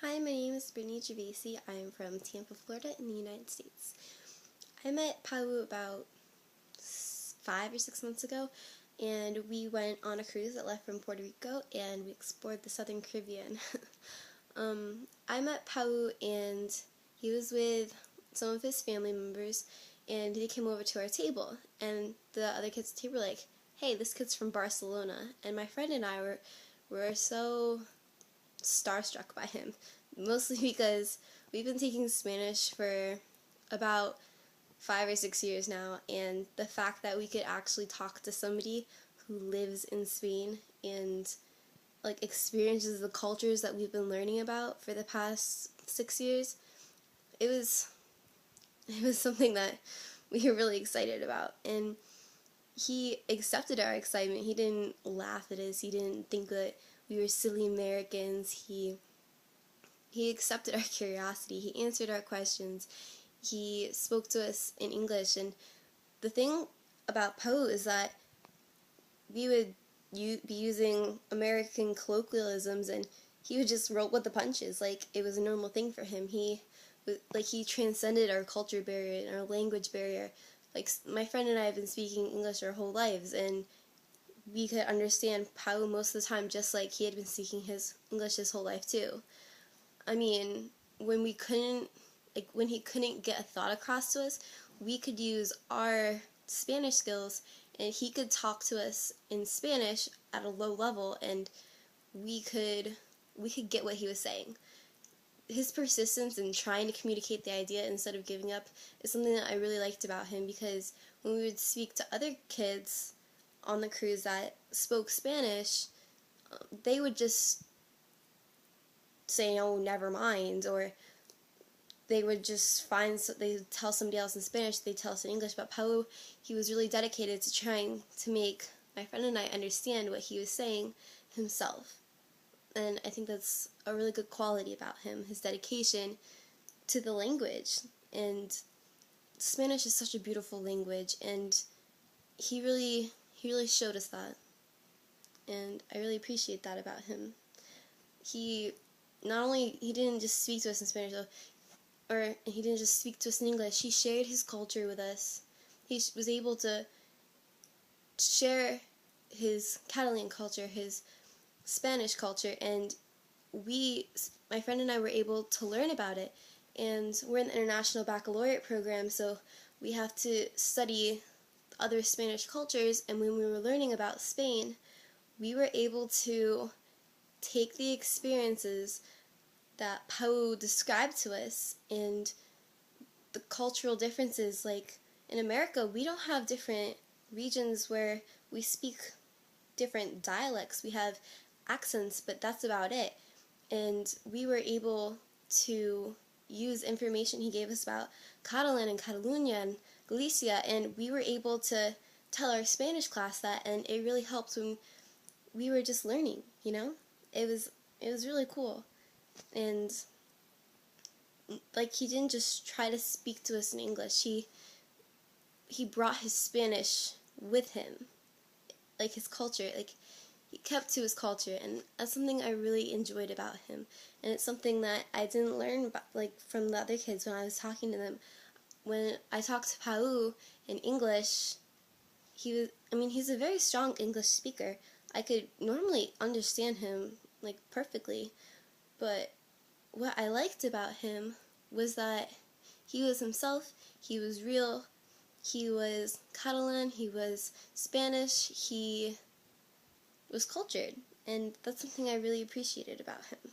Hi, my name is Brittany Gervasi. I am from Tampa, Florida in the United States. I met Pau about 5 or 6 months ago, and we went on a cruise that left from Puerto Rico, and we explored the Southern Caribbean. I met Pau, and he was with some of his family members, and they came over to our table, and the other kids at the table were like, "Hey, this kid's from Barcelona," and my friend and I were so starstruck by him, mostly because we've been taking Spanish for about 5 or 6 years now, and the fact that we could actually talk to somebody who lives in Spain and experiences the cultures that we've been learning about for the past 6 years, it was something that we were really excited about. And he accepted our excitement. He didn't laugh at us. He didn't think that we were silly Americans. He accepted our curiosity. He answered our questions. He spoke to us in English. And the thing about Pau is that we would be using American colloquialisms, and he would just roll with the punches. Like, it was a normal thing for him. He transcended our culture barrier and our language barrier. Like, my friend and I have been speaking English our whole lives, and we could understand Pau most of the time, just like he had been speaking his English his whole life too. I mean, when he couldn't get a thought across to us, we could use our Spanish skills, and he could talk to us in Spanish at a low level, and we could get what he was saying. His persistence in trying to communicate the idea instead of giving up is something that I really liked about him, because when we would speak to other kids on the cruise that spoke Spanish, they would just say, "Oh, never mind," or they would just they'd tell somebody else in Spanish, they'd tell us in English. But Pau, he was really dedicated to trying to make my friend and I understand what he was saying himself. And I think that's a really good quality about him, his dedication to the language. And Spanish is such a beautiful language, and he really showed us that. And I really appreciate that about him. He didn't just speak to us in Spanish, though, or he didn't just speak to us in English. He shared his culture with us. He was able to share his Catalan culture, his Spanish culture, and my friend and I were able to learn about it. And we're in the International Baccalaureate program, so we have to study other Spanish cultures, and when we were learning about Spain, we were able to take the experiences that Pau described to us and the cultural differences. Like, in America, we don't have different regions where we speak different dialects. We have accents, but that's about it. And we were able to use information he gave us about Catalan and Catalunya and Galicia, and we were able to tell our Spanish class that, and it really helped when we were just learning, you know? It was really cool. And he didn't just try to speak to us in English. He brought his Spanish with him, like his culture. He kept to his culture, and that's something I really enjoyed about him. And it's something that I didn't learn about, from the other kids when I was talking to them. When I talked to Pau in English, he's a very strong English speaker. I could normally understand him perfectly, but what I liked about him was that he was himself. He was real. He was Catalan. He was Spanish. He was cultured, and that's something I really appreciated about him.